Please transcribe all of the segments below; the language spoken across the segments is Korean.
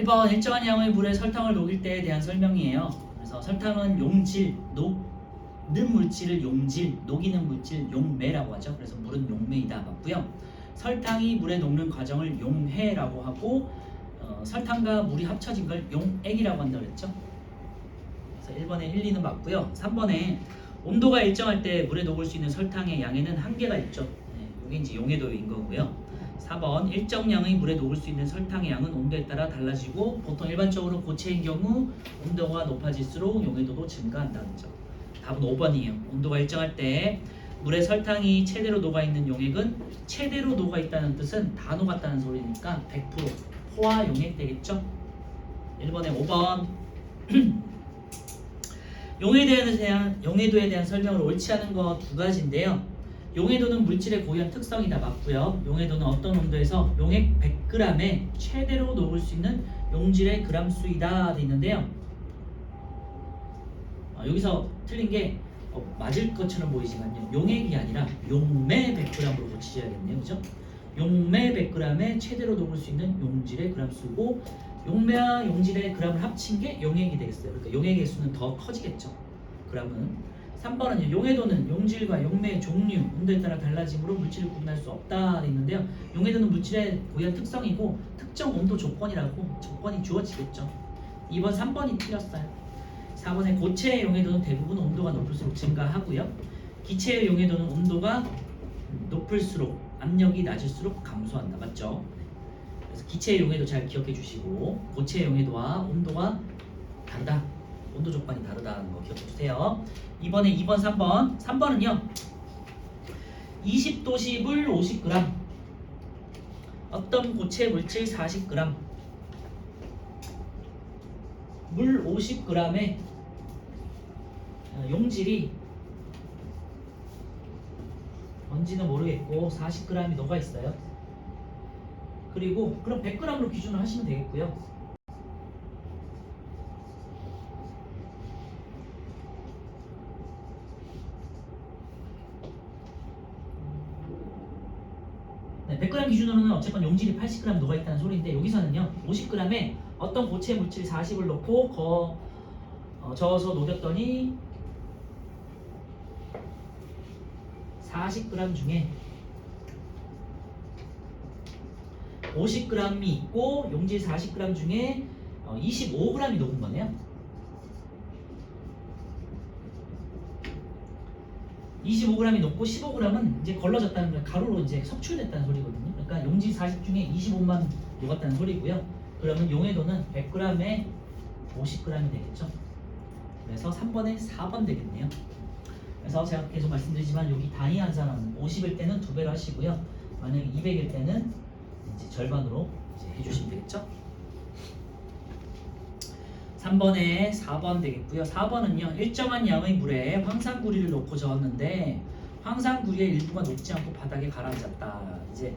1번 일정한 양의 물에 설탕을 녹일 때에 대한 설명이에요. 그래서 설탕은 용질, 녹는 물질을 용질, 녹이는 물질 용매라고 하죠. 그래서 물은 용매이다 맞고요. 설탕이 물에 녹는 과정을 용해라고 하고 설탕과 물이 합쳐진 걸 용액이라고 한다고 했죠. 그래서 1번에 1, 2는 맞고요. 3번에 온도가 일정할 때 물에 녹을 수 있는 설탕의 양에는 한계가 있죠. 네, 이게 이제 용해도인 거고요. 4번 일정량의 물에 녹을 수 있는 설탕의 양은 온도에 따라 달라지고 보통 일반적으로 고체인 경우 온도가 높아질수록 용해도도 증가한다는 점. 답은 5번이에요. 온도가 일정할 때 물에 설탕이 최대로 녹아있는 용액은 최대로 녹아있다는 뜻은 다 녹았다는 소리니까 100% 포화 용액 되겠죠? 1번에 5번 용해도에 대한 설명을 옳지 않은 거 두 가지인데요. 용해도는 물질의 고유한 특성이다 맞고요. 용해도는 어떤 온도에서 용액 100g에 최대로 녹을 수 있는 용질의 그람 수이다 돼 있는데요. 여기서 틀린 게 맞을 것처럼 보이지만요. 용액이 아니라 용매 100g으로 고치셔야겠네요. 그죠? 용매 100g에 최대로 녹을 수 있는 용질의 그람 수고 용매와 용질의 그람을 합친 게 용액이 되겠어요. 그러니까 용액의 수는 더 커지겠죠. 그람은 3번은요. 용해도는 용질과 용매의 종류, 온도에 따라 달라짐으로 물질을 구분할 수 없다 돼 있는데요. 용해도는 물질의 고유한 특성이고 특정 온도 조건이라고 조건이 주어지겠죠. 2번, 3번이 틀렸어요. 4번에 고체의 용해도는 대부분 온도가 높을수록 증가하고요. 기체의 용해도는 온도가 높을수록 압력이 낮을수록 감소한다. 맞죠? 그래서 기체의 용해도 잘 기억해 주시고 고체의 용해도와 온도가 다르다. 온도 조건이 다르다는 거 기억해 주세요. 이번에 2번, 3번. 3번은요. 20도씨 물 50g. 어떤 고체 물질 40g. 물 50g에 용질이 뭔지는 모르겠고 40g이 녹아 있어요. 그리고 그럼 100g으로 기준을 하시면 되겠고요. 네, 100g 기준으로는 어쨌건 용질이 80g 녹아 있다는 소리인데 여기서는요. 50g에 어떤 고체 물질 40을 넣고 저어서 녹였더니 40g 중에 50g이 있고 용질 40g 중에 25g이 녹은 거네요. 25g이 녹고 15g은 이제 걸러졌다는 걸 가루로 이제 섭취됐다는 소리거든요. 그러니까 용질 40 중에 25만 녹았다는 소리고요. 그러면 용해도는 100g에 50g이 되겠죠. 그래서 3번에 4번 되겠네요. 그래서 제가 계속 말씀드리지만 여기 단위 환산은 50일 때는 2배로 하시고요. 만약에 200일 때는 이제 절반으로 이제 해주시면 되겠죠. 3번에 4번 되겠고요. 4번은요. 일정한 양의 물에 황산구리를 넣고 저었는데 황산구리의 일부가 녹지 않고 바닥에 가라앉았다. 이제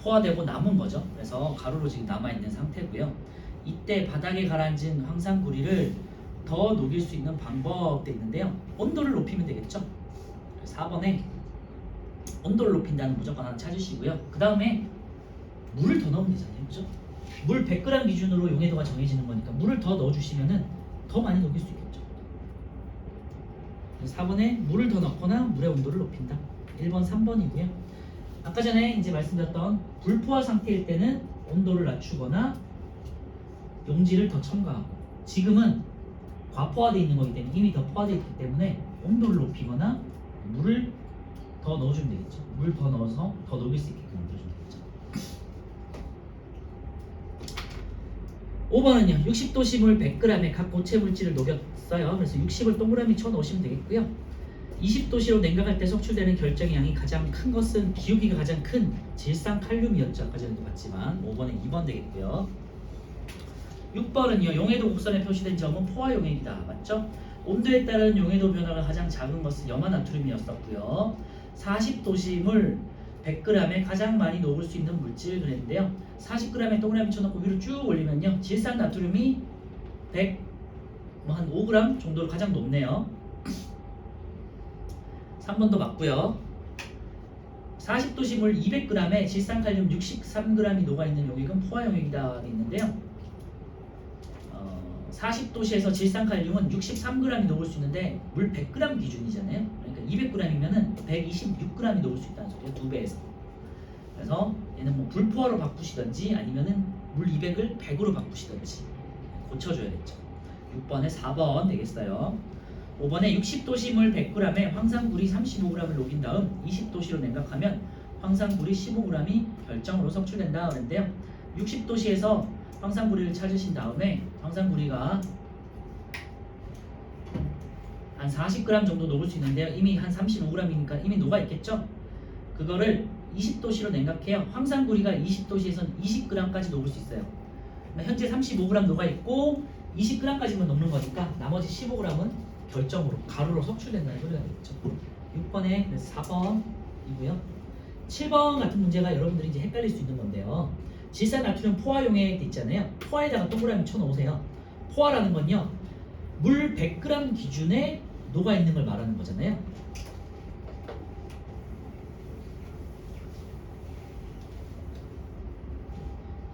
포화되고 남은 거죠. 그래서 가루로 지금 남아있는 상태고요. 이때 바닥에 가라앉은 황산구리를 더 녹일 수 있는 방법도 있는데요. 온도를 높이면 되겠죠. 4번에 온도를 높인다는 무조건 하나 찾으시고요. 그 다음에 물을 더 넣으면 되잖아요. 그죠? 물 100g 기준으로 용해도가 정해지는 거니까 물을 더 넣어주시면 더 많이 녹일 수 있겠죠. 4번에 물을 더 넣거나 물의 온도를 높인다. 1번, 3번이고요. 아까 전에 이제 말씀드렸던 불포화 상태일 때는 온도를 낮추거나 용질을 더 첨가하고 지금은 과포화되어 있는 거기 때문에 이미 더 포화되어 있기 때문에 온도를 높이거나 물을 더 넣어주면 되겠죠. 물 더 넣어서 더 녹일 수 있게끔 만들어주면 되겠죠. 5번은요. 60도씨 물 100g에 각 고체 물질을 녹였어요. 그래서 60을 동그라미 쳐 넣으시면 되겠고요. 20도씨로 냉각할 때 속출되는 결정의 양이 가장 큰 것은 기울기가 가장 큰 질산칼륨이었죠. 아까 전에도 봤지만 5번에 2번 되겠고요. 6번은요. 용해도 곡선에 표시된 점은 포화 용액이다. 맞죠? 온도에 따른 용해도 변화가 가장 작은 것은 염화나트륨이었었고요. 40도씨 물 100g에 가장 많이 녹을 수 있는 물질 그랬는데요. 40g에 동그라미 쳐놓고 위로 쭉 올리면요. 질산나트륨이 100한 5g 정도로 가장 높네요. 3번도 맞고요. 40도씨 물 200g에 질산칼륨 63g이 녹아있는 용액은 포화 용액이다 있는데요. 40도시에서 질산칼륨은 63g이 녹을 수 있는데 물 100g 기준이잖아요. 그러니까 200g이면은 126g이 녹을 수 있다는 소리예요. 2배에서. 그래서 얘는 뭐 불포화로 바꾸시든지 아니면은 물 200을 100으로 바꾸시든지 고쳐줘야겠죠. 6번에 4번 되겠어요. 5번에 60도시 물 100g에 황산굴이 35g을 녹인 다음 20도시로 냉각하면 황산굴이 15g이 결정으로 석출된다 그랬는데요. 60도시에서 황산구리를 찾으신 다음에 황산구리가 한 40g 정도 녹을 수 있는데요. 이미 한 35g이니까 이미 녹아 있겠죠. 그거를 20도시로 냉각해요. 황산구리가 20도시에선 20g까지 녹을 수 있어요. 현재 35g 녹아 있고 20g까지만 녹는 거니까 나머지 15g은 결정으로 가루로 석출된다는 소리가 되겠죠. 6번에 그래서 4번이고요. 7번 같은 문제가 여러분들이 이제 헷갈릴 수 있는 건데요. 질산나트륨 포화 용액 있잖아요. 포화에다가 동그라미 쳐놓으세요. 포화라는 건요, 물 100g 기준에 녹아 있는 걸 말하는 거잖아요.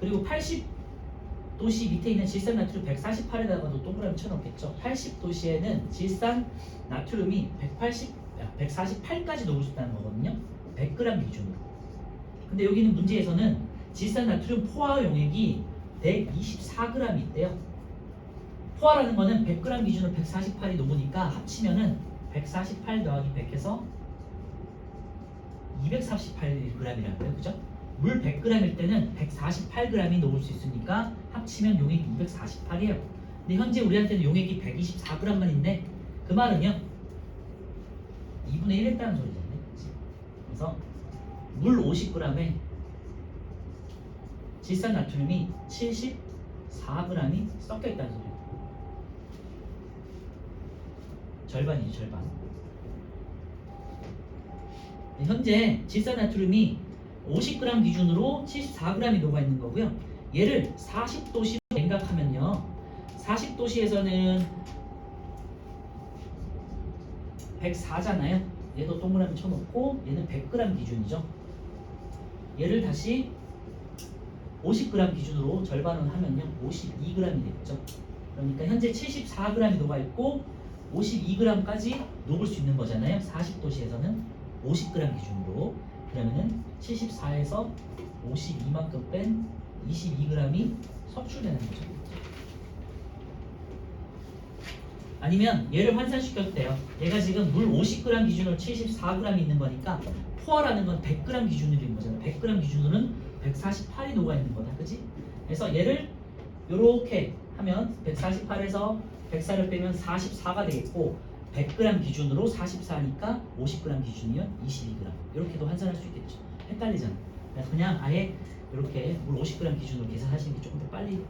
그리고 80도씨 밑에 있는 질산나트륨 148에다가도 동그라미 쳐놓겠죠. 80도씨에는 질산나트륨이 148까지 녹을 수 있다는 거거든요. 100g 기준으로. 근데 여기는 문제에서는 질산나트륨 포화 용액이 124g이 있대요. 포화라는 거는 100g 기준으로 148이 녹으니까 합치면은 148 더하기 100해서 238g이라는 거예요. 그죠? 물 100g일 때는 148g이 녹을 수 있으니까 합치면 용액이 248이에요. 근데 현재 우리한테는 용액이 124g만 있는데 그 말은요, 2분의 1 했다는 소리잖아요. 그래서 물 50g에 질산나트륨이 74g이 섞여 있다는 소리예요. 절반이죠, 절반. 현재 질산나트륨이 50g 기준으로 74g이 녹아 있는 거고요. 얘를 40도씨로 냉각하면요, 40도씨에서는 104잖아요. 얘도 동그라미 쳐놓고 얘는 100g 기준이죠. 얘를 다시 50g 기준으로 절반을 하면요 52g이 되겠죠. 그러니까 현재 74g이 녹아 있고 52g까지 녹을 수 있는 거잖아요. 40도씨에서는 50g 기준으로. 그러면은 74에서 52만큼 뺀 22g이 석출되는 거죠. 아니면 얘를 환산시켜도 돼요. 얘가 지금 물 50g 기준으로 74g 있는 거니까 포화라는 건 100g 기준으로 있는 거잖아요. 100g 기준으로는 148이 녹아 있는 거다, 그지? 그래서 얘를 이렇게 하면 148에서 104를 빼면 44가 되겠고 100g 기준으로 44니까 50g 기준이면 22g. 이렇게도 환산할 수 있겠죠. 헷갈리잖아. 그래서 그냥 아예 이렇게 물 50g 기준으로 계산하시는 게 조금 더 빨리,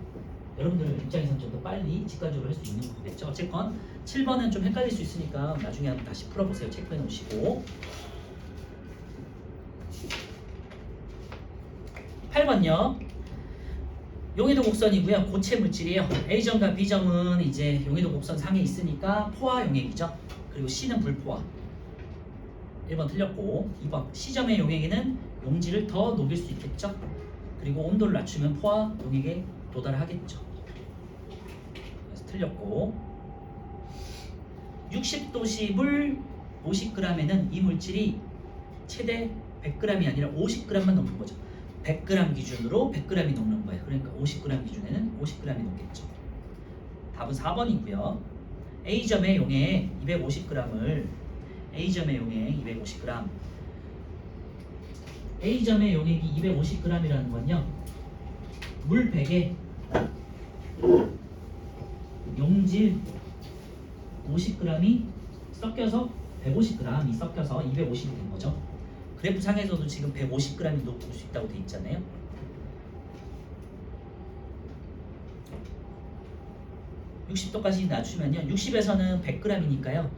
여러분들 입장에서는 좀 더 빨리 직관적으로 할 수 있는 거겠죠. 어쨌건 7번은 좀 헷갈릴 수 있으니까 나중에 한번 다시 풀어보세요. 체크해 놓으시고. 8번요. 용해도 곡선이고요. 고체 물질이에요. A점과 B점은 이제 용해도 곡선 상에 있으니까 포화 용액이죠. 그리고 C는 불포화. 1번 틀렸고, 2번 C점의 용액에는 용질을 더 녹일 수 있겠죠. 그리고 온도를 낮추면 포화 용액에 도달하겠죠. 그래서 틀렸고, 60도씨 물 50g에는 이 물질이 최대 100g이 아니라 50g만 녹는 거죠. 100g 기준으로 100g이 녹는 거예요. 그러니까 50g 기준에는 50g이 녹겠죠. 답은 4번이고요. A점의 용액 250g을 A점의 용액 250g, A점의 용액이 250g이라는 건요, 물 100에 용질 50g이 섞여서 150g이 섞여서 250이 된 거죠. 그래프 상에서도 지금 150g이 녹을 수 있다고 돼 있잖아요. (60도까지) 낮추면요, 60에서는 100g이니까요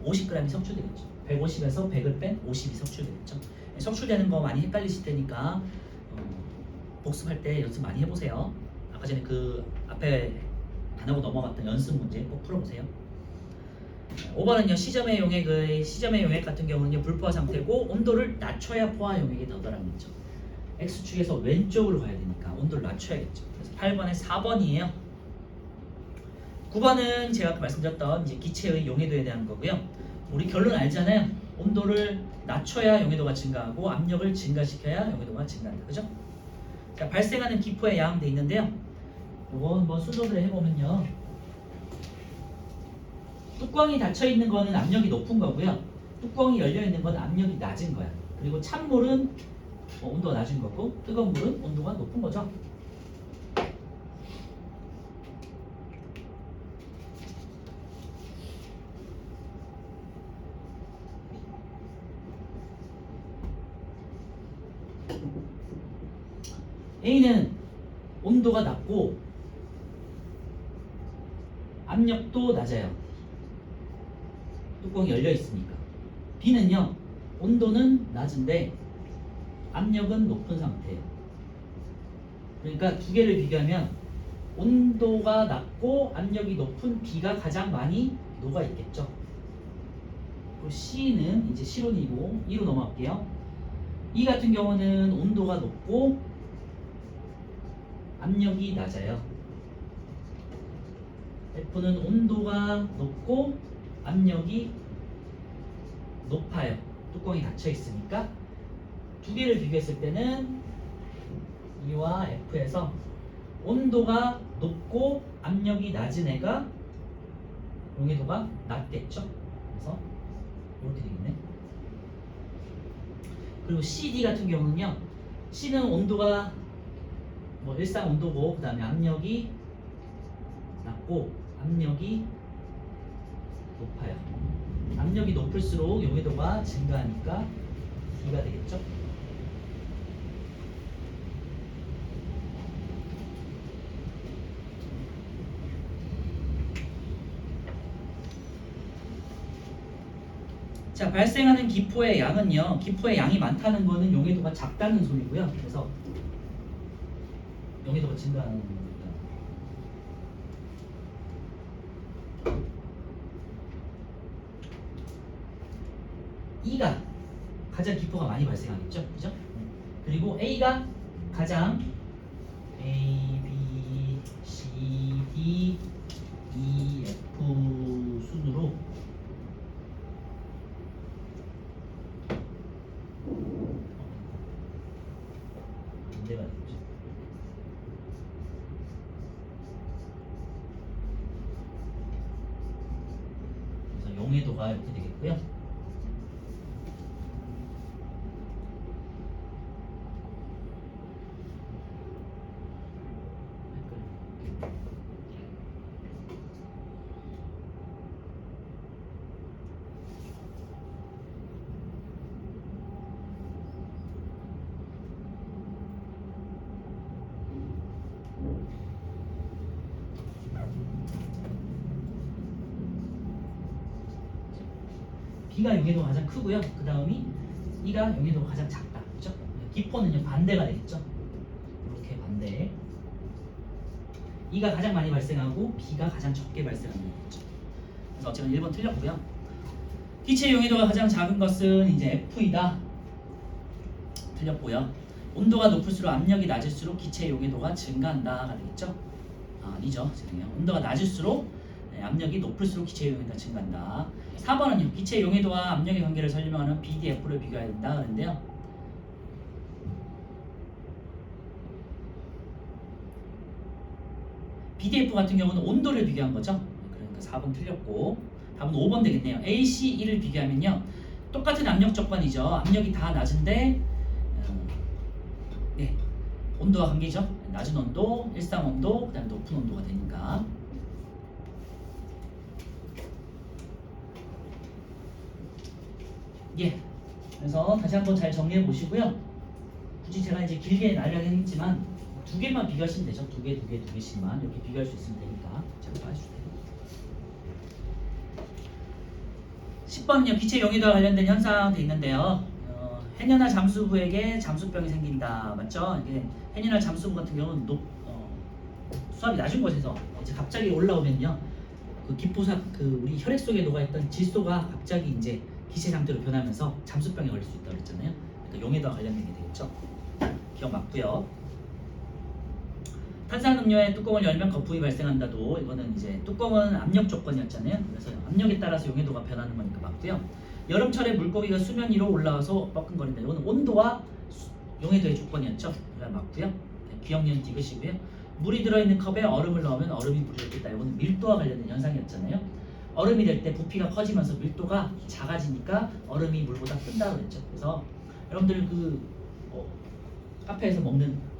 50g이 석출되겠죠. 150에서 100을 뺀 50이 석출되겠죠. 석출되는 거 많이 헷갈리실 테니까 복습할 때 연습 많이 해보세요. 아까 전에 그 앞에 안 하고 넘어갔던 연습 문제 꼭 풀어보세요. 5번은요, C점의 용액 같은 경우는요 불포화 상태고 온도를 낮춰야 포화 용액에 도달하겠죠. X축에서 왼쪽으로 가야 되니까 온도를 낮춰야겠죠. 그래서 8번에 4번이에요. 9번은 제가 아까 말씀드렸던 이제 기체의 용해도에 대한 거고요. 우리 결론 알잖아요. 온도를 낮춰야 용해도가 증가하고 압력을 증가시켜야 용해도가 증가한다. 그죠? 자, 발생하는 기포의 양 돼 있는데요. 이거 한번 순서대로 해보면요. 뚜껑이 닫혀 있는 거는 압력이 높은 거고요. 뚜껑이 열려 있는 건 압력이 낮은 거야. 그리고 찬물은 온도가 낮은 거고 뜨거운 물은 온도가 높은 거죠. A는 온도가 낮고 압력도 낮아요. 뚜껑이 열려 있으니까. B는요, 온도는 낮은데 압력은 높은 상태예요. 그러니까 두 개를 비교하면 온도가 낮고 압력이 높은 B가 가장 많이 녹아 있겠죠. 그리고 C는 이제 실온이고 E로 넘어갈게요. E 같은 경우는 온도가 높고 압력이 낮아요. F는 온도가 높고 압력이 높아요. 뚜껑이 닫혀 있으니까. 두 개를 비교했을 때는 E와 F에서 온도가 높고 압력이 낮은 애가 용해도가 낮겠죠. 그래서 이렇게 되겠네. 그리고 CD 같은 경우는요. C는 온도가 일상 온도고 그 다음에 압력이 낮고 압력이 높아요. 압력이 높을수록 용해도가 증가하니까 D가 되겠죠. 자, 발생하는 기포의 양은요. 기포의 양이 많다는 거는 용해도가 작다는 소리고요. 그래서 용해도가 증가하는 겁니다. E가 가장 기포가 많이 발생하겠죠, 그죠? 그리고 A가 가장 A, B, C, D, E, F 순으로 반대가 되겠죠. 그래서 용해도가 이렇게 되겠고요. B가 용해도가 가장 크고요. 그 다음이 E가 용해도가 가장 작다. 그렇죠? 기포는요 반대가 되겠죠. 이렇게 반대. E가 가장 많이 발생하고 B가 가장 적게 발생하는 거죠. 그래서 어쨌든 1번 틀렸고요. 기체 용해도가 가장 작은 것은 이제 F이다. 틀렸고요. 온도가 높을수록 압력이 낮을수록 기체 용해도가 증가한다가 되겠죠. 아니죠. 죄송해요. 온도가 낮을수록 압력이 높을수록 기체 용해도가 증가한다. 4번은요. 기체 용해도와 압력의 관계를 설명하는 BDF를 비교해야 된다. 그런데요. BDF 같은 경우는 온도를 비교한 거죠. 그러니까 4번 틀렸고 답은 5번 되겠네요. ACE를 비교하면요. 똑같은 압력 조건이죠. 압력이 다 낮은데 네, 온도와 관계죠. 낮은 온도, 일상 온도, 그 다음에 높은 온도가 되니까. 예. 그래서 다시 한번 잘 정리해 보시고요. 굳이 제가 이제 길게 나열하긴 했지만 두 개만 비교하시면 되죠. 두 개씩만 이렇게 비교할 수 있으면 되니까 잘 봐주세요. 10번은요. 기체 용해도와 관련된 현상 돼 있는데요. 해녀나 잠수부에게 잠수병이 생긴다. 맞죠? 이게 해녀나 잠수부 같은 경우는 수압이 낮은 곳에서 이제 갑자기 올라오면요. 그 기포사 우리 혈액 속에 녹아있던 질소가 갑자기 이제 기체 상태로 변하면서 잠수병에 걸릴 수 있다고 그랬잖아요. 그러니까 용해도와 관련된 게 되겠죠. 기억 맞고요. 탄산음료의 뚜껑을 열면 거품이 발생한다도 이거는 이제 뚜껑은 압력 조건이었잖아요. 그래서 압력에 따라서 용해도가 변하는 거니까 맞고요. 여름철에 물고기가 수면 위로 올라와서 뻐끔거린다. 이거는 온도와 용해도의 조건이었죠. 그래서 맞고요. 기억니은 디귿이고요. 물이 들어있는 컵에 얼음을 넣으면 얼음이 물을 끓다. 이거는 밀도와 관련된 현상이었잖아요. 얼음이 될 때 부피가 커지면서 밀도가 작아지니까 얼음이 물보다 끈다 그랬죠. 그래서 여러분들 카페에서 먹는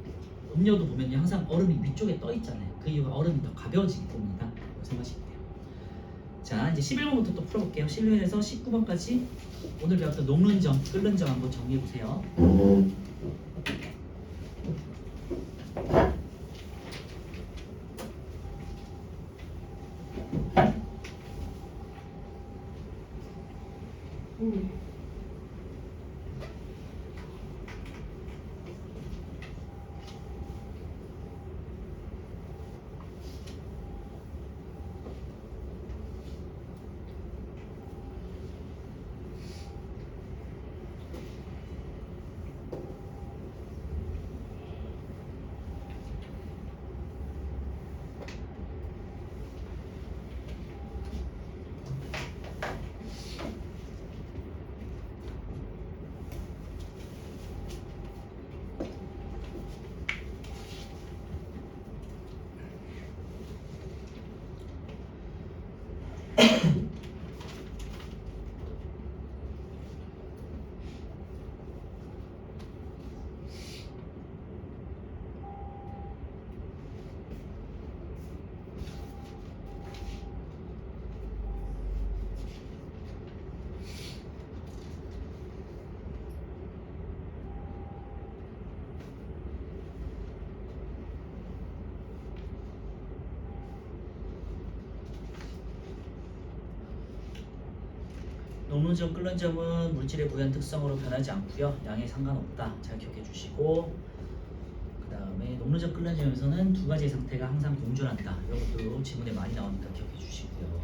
음료도 보면 항상 얼음이 위쪽에 떠 있잖아요. 그 이유가 얼음이 더 가벼워지기 때문이다. 생각하시면 돼요. 자, 이제 11번부터 또 풀어볼게요. 실루엣에서 19번까지 오늘 배웠던 녹는 점, 끓는 점 한번 정리해 보세요. 녹는 점, 끓는 점은 물질의 부연 특성으로 변하지 않고요. 양에 상관없다. 잘 기억해 주시고, 그 다음에 녹는 점, 끓는 점에서는 두 가지의 상태가 항상 공존한다. 이런 것도 지문에 많이 나오니까 기억해 주시고요.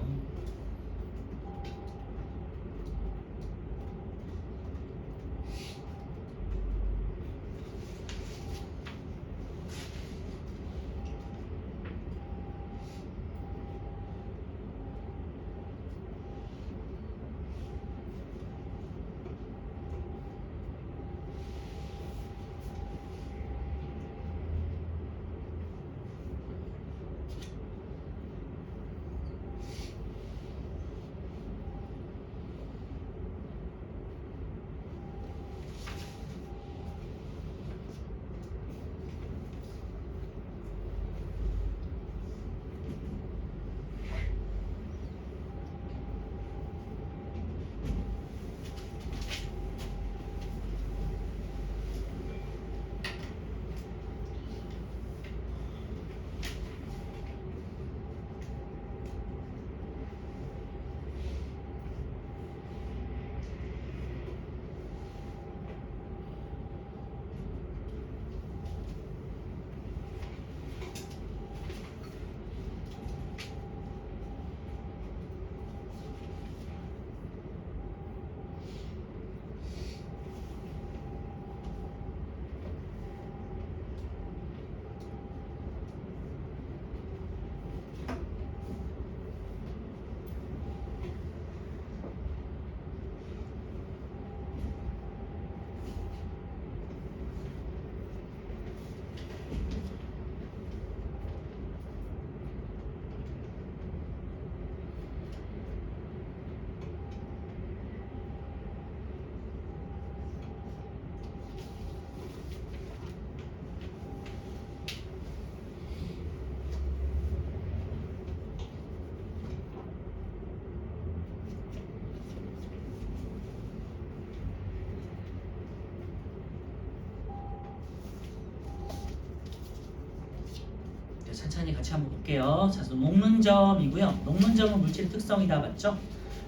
천천히 같이 한번 볼게요. 자, 녹는 점이고요. 녹는 점은 물질의 특성이다, 맞죠?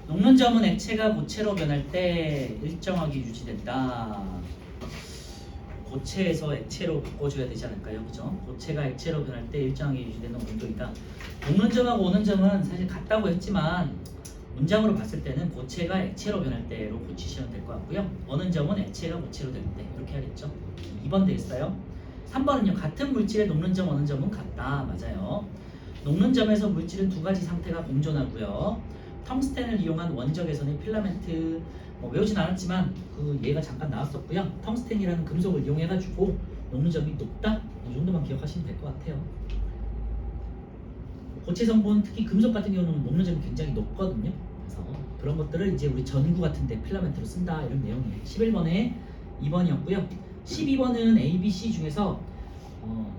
녹는 점은 액체가 고체로 변할 때 일정하게 유지된다. 고체에서 액체로 바꿔줘야 되지 않을까요? 그죠? 고체가 액체로 변할 때 일정하게 유지되는 온도이다. 녹는 점하고 오는 점은 사실 같다고 했지만 문장으로 봤을 때는 고체가 액체로 변할 때로 고치시면 될 것 같고요. 어는 점은 액체가 고체로 될 때 이렇게 하겠죠. 2번 되겠어요. 3번은요. 같은 물질의 녹는 점, 어는 점은 같다. 맞아요. 녹는 점에서 물질은 두 가지 상태가 공존하고요. 텅스텐을 이용한 원적에서는 필라멘트 외우진 않았지만 그 예가 잠깐 나왔었고요. 텅스텐이라는 금속을 이용해가지고 녹는 점이 높다. 이 정도만 기억하시면 될 것 같아요. 고체 성분 특히 금속 같은 경우는 녹는 점이 굉장히 높거든요. 그래서 그런 것들을 이제 우리 전구 같은데 필라멘트로 쓴다 이런 내용이에요. 11번에 2번이었고요. 12번은 A, B, C 중에서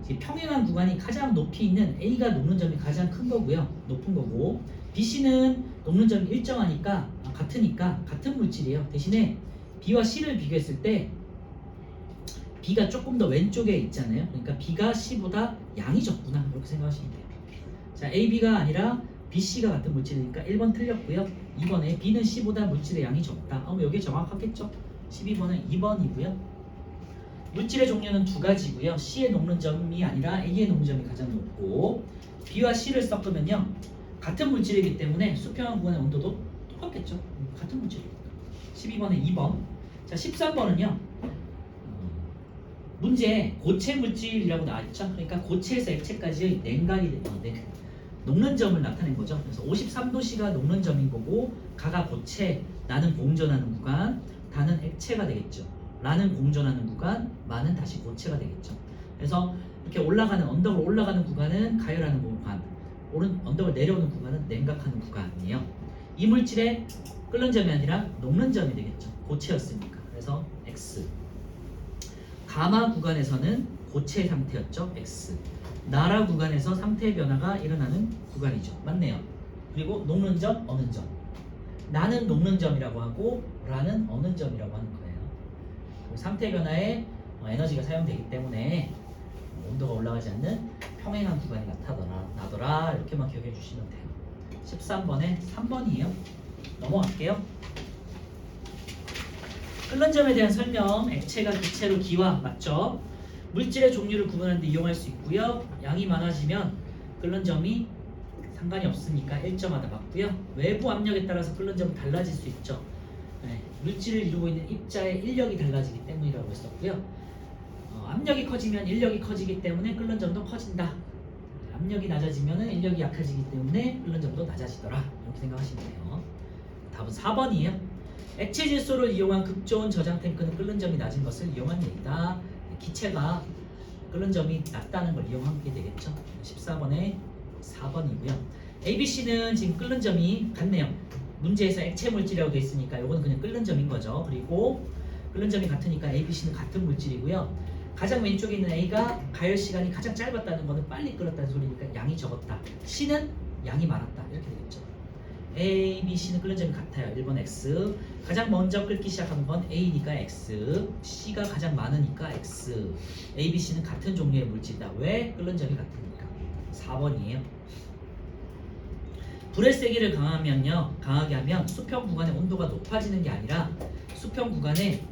이제 평행한 구간이 가장 높이 있는 A가 녹는 점이 가장 큰 거고요. 높은 거고 BC는 녹는 점이 일정하니까 같으니까 같은 물질이에요. 대신에 B와 C를 비교했을 때 B가 조금 더 왼쪽에 있잖아요. 그러니까 B가 C보다 양이 적구나 이렇게 생각하시면 돼요. 자, A, B가 아니라 B, C가 같은 물질이니까 1번 틀렸고요. 2번에 B는 C보다 물질의 양이 적다. 여기 정확하겠죠? 12번은 2번이고요. 물질의 종류는 두 가지고요. C의 녹는 점이 아니라 A의 녹는 점이 가장 높고 B와 C를 섞으면요. 같은 물질이기 때문에 수평한 구간의 온도도 똑같겠죠. 같은 물질이니까. 12번에 2번. 자, 13번은요. 문제에 고체 물질이라고 나왔죠. 그러니까 고체에서 액체까지의 냉각이 되는데 녹는 점을 나타낸 거죠. 그래서 53도씨가 녹는 점인 거고 가가 고체, 나는 공존하는 구간, 다는 액체가 되겠죠. 라는 공존하는 구간, 마는 다시 고체가 되겠죠. 그래서 이렇게 올라가는 언덕을 올라가는 구간은 가열하는 구간, 언덕을 내려오는 구간은 냉각하는 구간이에요. 이 물질의 끓는 점이 아니라 녹는 점이 되겠죠. 고체였으니까. 그래서 X. 가마 구간에서는 고체 상태였죠. X. 나라 구간에서 상태 변화가 일어나는 구간이죠. 맞네요. 그리고 녹는 점, 어는 점. 나는 녹는 점이라고 하고 라는 어는 점이라고 하는 거예요. 상태 변화에 에너지가 사용되기 때문에 온도가 올라가지 않는 평행한 구간이 나더라 이렇게만 기억해 주시면 돼요. 13번에 3번이에요. 넘어갈게요. 끓는 점에 대한 설명. 액체가 기체로 기화 맞죠? 물질의 종류를 구분하는 데 이용할 수 있고요. 양이 많아지면 끓는 점이 상관이 없으니까 일정하다 맞고요. 외부 압력에 따라서 끓는 점은 달라질 수 있죠. 네, 물질을 이루고 있는 입자의 인력이 달라지기 때문이라고 했었고요. 압력이 커지면 인력이 커지기 때문에 끓는 점도 커진다. 압력이 낮아지면 인력이 약해지기 때문에 끓는 점도 낮아지더라. 이렇게 생각하시면 돼요. 답은 4번이에요. 액체 질소를 이용한 극저온 저장 탱크는 끓는 점이 낮은 것을 이용한 얘기다. 기체가 끓는 점이 낮다는 걸 이용하게 되겠죠. 14번에 4번이고요. ABC는 지금 끓는 점이 같네요. 문제에서 액체 물질이라고 되어 있으니까 이거는 그냥 끓는 점인 거죠. 그리고 끓는 점이 같으니까 ABC는 같은 물질이고요. 가장 왼쪽에 있는 A가 가열 시간이 가장 짧았다는 것은 빨리 끓었다는 소리니까 양이 적었다. C는 양이 많았다. 이렇게 되겠죠. A, B, C는 끓는 점이 같아요. 1번 X. 가장 먼저 끓기 시작한 건 A니까 X. C가 가장 많으니까 X. A, B, C는 같은 종류의 물질이다. 왜? 끓는 점이 같으니까. 4번이에요. 불의 세기를 강하게 하면 수평 구간의 온도가 높아지는 게 아니라 수평 구간에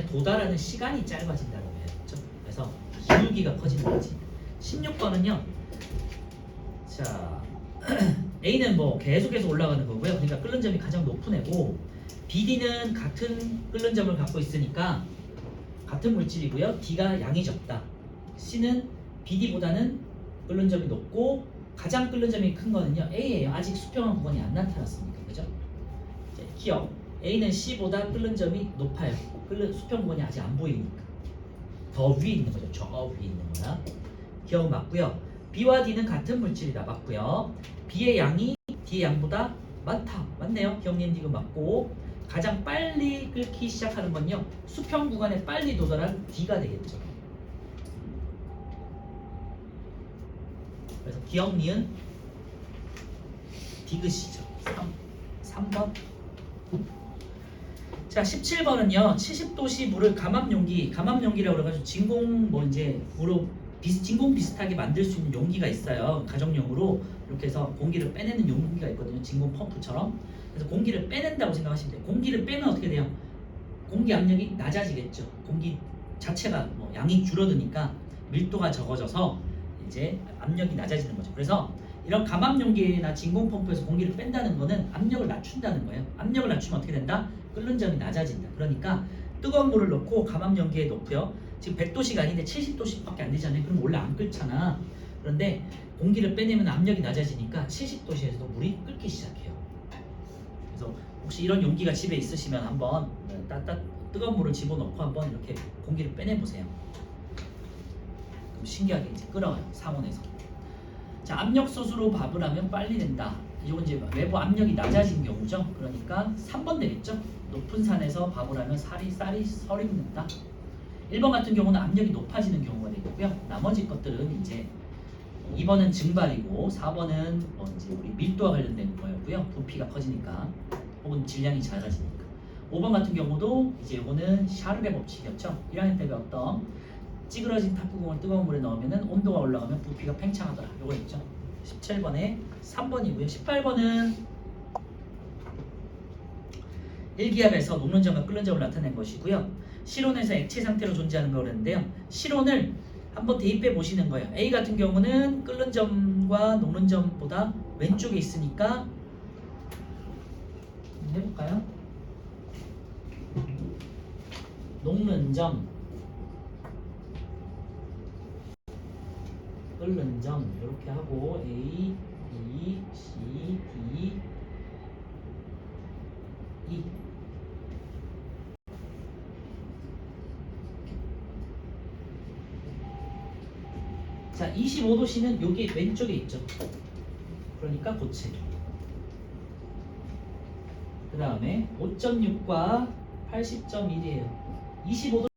도달하는 시간이 짧아진다는 거예요. 그래서 기울기가 커지는 거지. 16번은요. 자, A는 계속해서 올라가는 거고요. 그러니까 끓는 점이 가장 높은 애고 BD는 같은 끓는 점을 갖고 있으니까 같은 물질이고요. D가 양이 적다. C는 BD보다는 끓는 점이 높고 가장 끓는 점이 큰 거는요. A예요. 아직 수평한 구간이 안 나타났으니까. 그죠? 기억. A는 C보다 끓는 점이 높아요. 수평 구간이 아직 안 보이니까. 더 위에 있는 거죠. 저 위에 있는 거야. 기억 맞고요. B와 D는 같은 물질이다. 맞고요. B의 양이 D의 양보다 많다. 맞네요. 기억님 이거 맞고 가장 빨리 끓기 시작하는 건요. 수평 구간에 빨리 도달한 D가 되겠죠. 그래서 기억 니은 디귿이죠. 3번. 자, 17번은요. 70도씨 물을 감압용기라고 그래가지고 진공 비슷하게 만들 수 있는 용기가 있어요. 가정용으로 이렇게 해서 공기를 빼내는 용기가 있거든요. 진공 펌프처럼. 그래서 공기를 빼낸다고 생각하시면 돼요. 공기를 빼면 어떻게 돼요? 공기 압력이 낮아지겠죠. 공기 자체가 양이 줄어드니까 밀도가 적어져서 이제 압력이 낮아지는 거죠. 그래서 이런 감압용기나 진공 펌프에서 공기를 뺀다는 거는 압력을 낮춘다는 거예요. 압력을 낮추면 어떻게 된다? 끓는 점이 낮아진다. 그러니까 뜨거운 물을 넣고 감압 연기에 넣고요. 지금 100도씨가 아닌데 70도씨밖에 안 되잖아요. 그럼 원래 안 끓잖아. 그런데 공기를 빼내면 압력이 낮아지니까 70도씨에서도 물이 끓기 시작해요. 그래서 혹시 이런 용기가 집에 있으시면 한번 뜨거운 물을 집어넣고 한번 이렇게 공기를 빼내 보세요. 그럼 신기하게 이제 끓어요. 상온에서. 자, 압력솥으로 밥을 하면 빨리 된다. 이건 이제 외부 압력이 낮아진 경우죠. 그러니까 3번 되겠죠. 높은 산에서 밥을 하면 쌀이 서린다. 1번 같은 경우는 압력이 높아지는 경우가 되고요. 나머지 것들은 이제 2번은 증발이고 4번은 이제 우리 밀도와 관련된 거였고요. 부피가 커지니까 혹은 질량이 작아지니까. 5번 같은 경우도 이제 이거는 샤르의 법칙이었죠. 1학년 때 배웠던 찌그러진 탁구공을 뜨거운 물에 넣으면 온도가 올라가면 부피가 팽창하더라. 요거 있죠. 17번에 3번이고요. 18번은 일기압에서 녹는 점과 끓는 점을 나타낸 것이고요. 실온에서 액체 상태로 존재하는 거였는데요. 실온을 한번 대입해 보시는 거예요. A 같은 경우는 끓는 점과 녹는 점보다 왼쪽에 있으니까 해볼까요? 녹는 점, 끓는 점 이렇게 하고 A, B, C, D, E. 자, 25도씨는 여기 왼쪽에 있죠. 그러니까 고체. 그 다음에 5.6과 80.1이에요. 25도